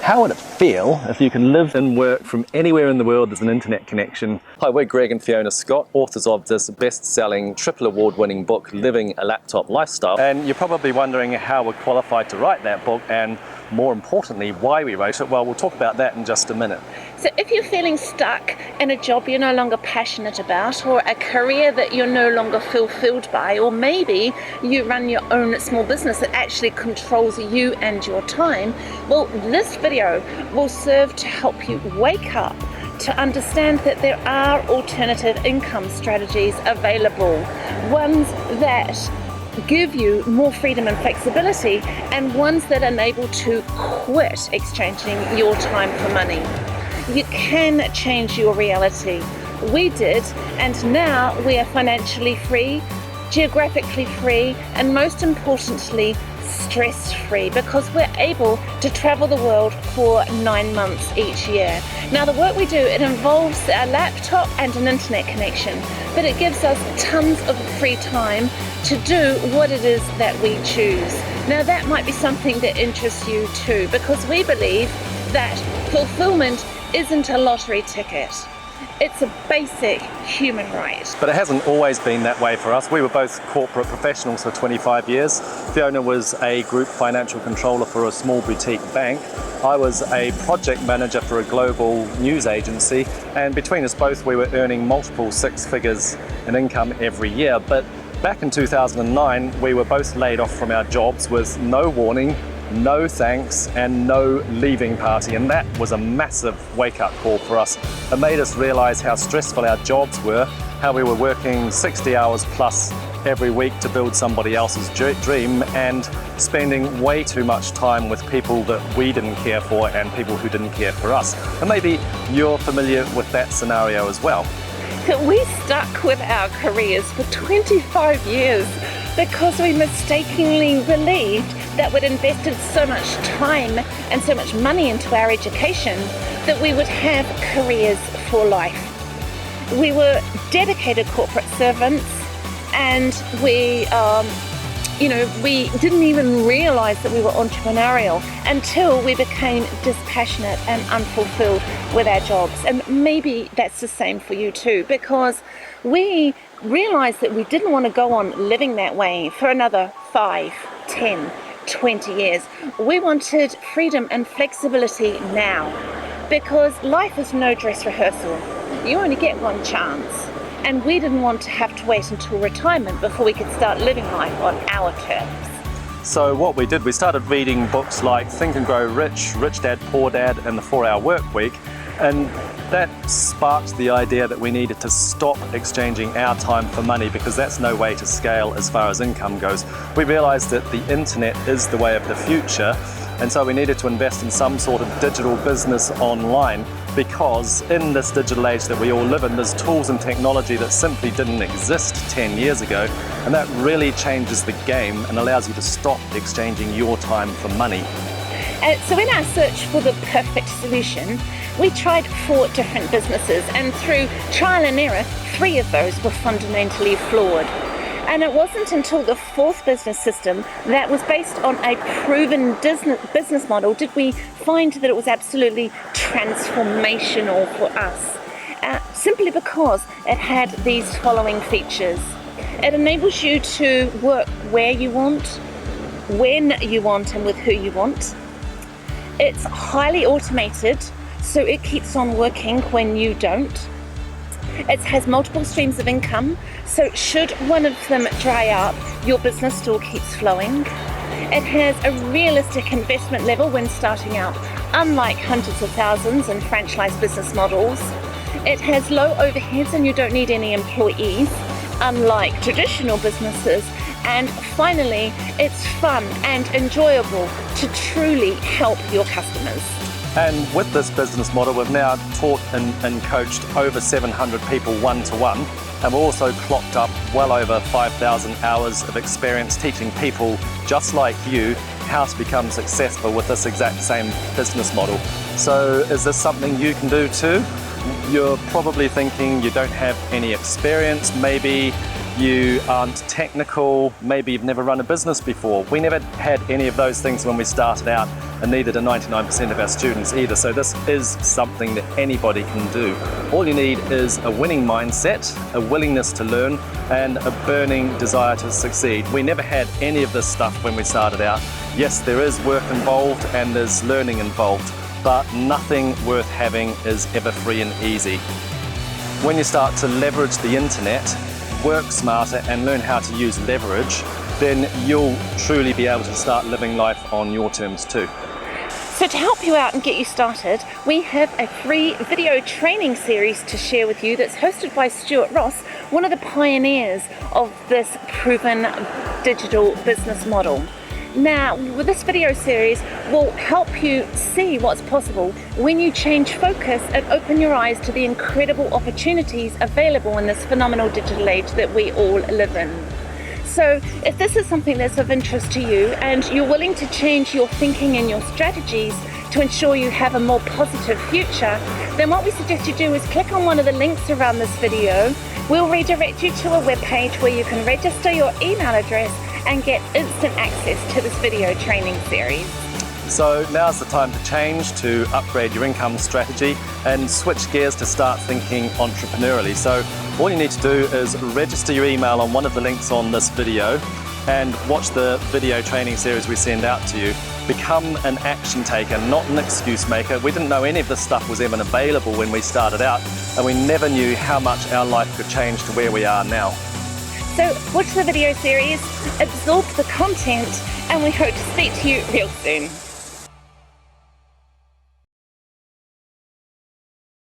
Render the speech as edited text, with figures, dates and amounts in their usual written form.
How would it feel if you can live and work from anywhere in the world there's an internet connection? Hi, we're Greg and Fiona Scott, authors of this best-selling, triple award-winning book, Living a Laptop Lifestyle. And you're probably wondering how we're qualified to write that book and, more importantly, why we wrote it. Well, we'll talk about that in just a minute. So if you're feeling stuck in a job you're no longer passionate about, or a career that you're no longer fulfilled by, or maybe you run your own small business that actually controls you and your time, well, this video will serve to help you wake up to understand that there are alternative income strategies available, ones that give you more freedom and flexibility, and ones that enable to quit exchanging your time for money. You can change your reality. We did, and now we are financially free, geographically free, and most importantly, stress-free, because we're able to travel the world for 9 months each year. Now, the work we do, it involves a laptop and an internet connection, but it gives us tons of free time to do what it is that we choose. Now, that might be something that interests you too, because we believe that fulfillment isn't a lottery ticket. It's a basic human right. But it hasn't always been that way for us. We were both corporate professionals for 25 years. Fiona was a group financial controller for a small boutique bank. I was a project manager for a global news agency. And between us both, we were earning multiple six figures in income every year. But back in 2009, we were both laid off from our jobs with no warning, no thanks, and no leaving party, and that was a massive wake-up call for us. It made us realize how stressful our jobs were, how we were working 60 hours plus every week to build somebody else's dream, and spending way too much time with people that we didn't care for and people who didn't care for us. And maybe you're familiar with that scenario as well. We stuck with our careers for 25 years because we mistakenly believed that we'd invested so much time and so much money into our education that we would have careers for life. We were dedicated corporate servants, and we didn't even realize that we were entrepreneurial until we became dispassionate and unfulfilled with our jobs. And maybe that's the same for you too, because we realized that we didn't want to go on living that way for another 5, 10, 20 years. We wanted freedom and flexibility now, because life is no dress rehearsal. You only get one chance. And we didn't want to have to wait until retirement before we could start living life on our terms. So what we did, we started reading books like Think and Grow Rich, Rich Dad, Poor Dad, and The 4-Hour Work Week. And that sparked the idea that we needed to stop exchanging our time for money, because that's no way to scale as far as income goes. We realized that the internet is the way of the future, and so we needed to invest in some sort of digital business online, because in this digital age that we all live in, there's tools and technology that simply didn't exist 10 years ago, and that really changes the game and allows you to stop exchanging your time for money. So in our search for the perfect solution, we tried 4 different businesses, and through trial and error, 3 of those were fundamentally flawed. And it wasn't until the 4th business system that was based on a proven business model did we find that it was absolutely transformational for us. Simply because it had these following features. It enables you to work where you want, when you want, and with who you want. It's highly automated, so it keeps on working when you don't. It has multiple streams of income, so should one of them dry up, your business still keeps flowing. It has a realistic investment level when starting out, unlike hundreds of thousands in franchise business models. It has low overheads and you don't need any employees, unlike traditional businesses. And finally, it's fun and enjoyable to truly help your customers. And with this business model, we've now taught and coached over 700 people one-to-one, and we've also clocked up well over 5,000 hours of experience teaching people just like you how to become successful with this exact same business model. So is this something you can do too? You're probably thinking you don't have any experience, maybe you aren't technical, maybe you've never run a business before. We never had any of those things when we started out, and neither do 99% of our students either. So this is something that anybody can do. All you need is a winning mindset, a willingness to learn, and a burning desire to succeed. We never had any of this stuff when we started out. Yes, there is work involved and there's learning involved, but nothing worth having is ever free and easy. When you start to leverage the internet, work smarter and learn how to use leverage, then you'll truly be able to start living life on your terms too. So to help you out and get you started, we have a free video training series to share with you that's hosted by Stuart Ross, one of the pioneers of this proven digital business model. Now, with this video series will help you see what's possible when you change focus and open your eyes to the incredible opportunities available in this phenomenal digital age that we all live in. So if this is something that's of interest to you and you're willing to change your thinking and your strategies to ensure you have a more positive future, then what we suggest you do is click on one of the links around this video. We'll redirect you to a webpage where you can register your email address and get instant access to this video training series. So now's the time to change, to upgrade your income strategy and switch gears to start thinking entrepreneurially. So all you need to do is register your email on one of the links on this video and watch the video training series we send out to you. Become an action taker, not an excuse maker. We didn't know any of this stuff was even available when we started out, and we never knew how much our life could change to where we are now. So watch the video series, absorb the content, and we hope to speak to you real soon.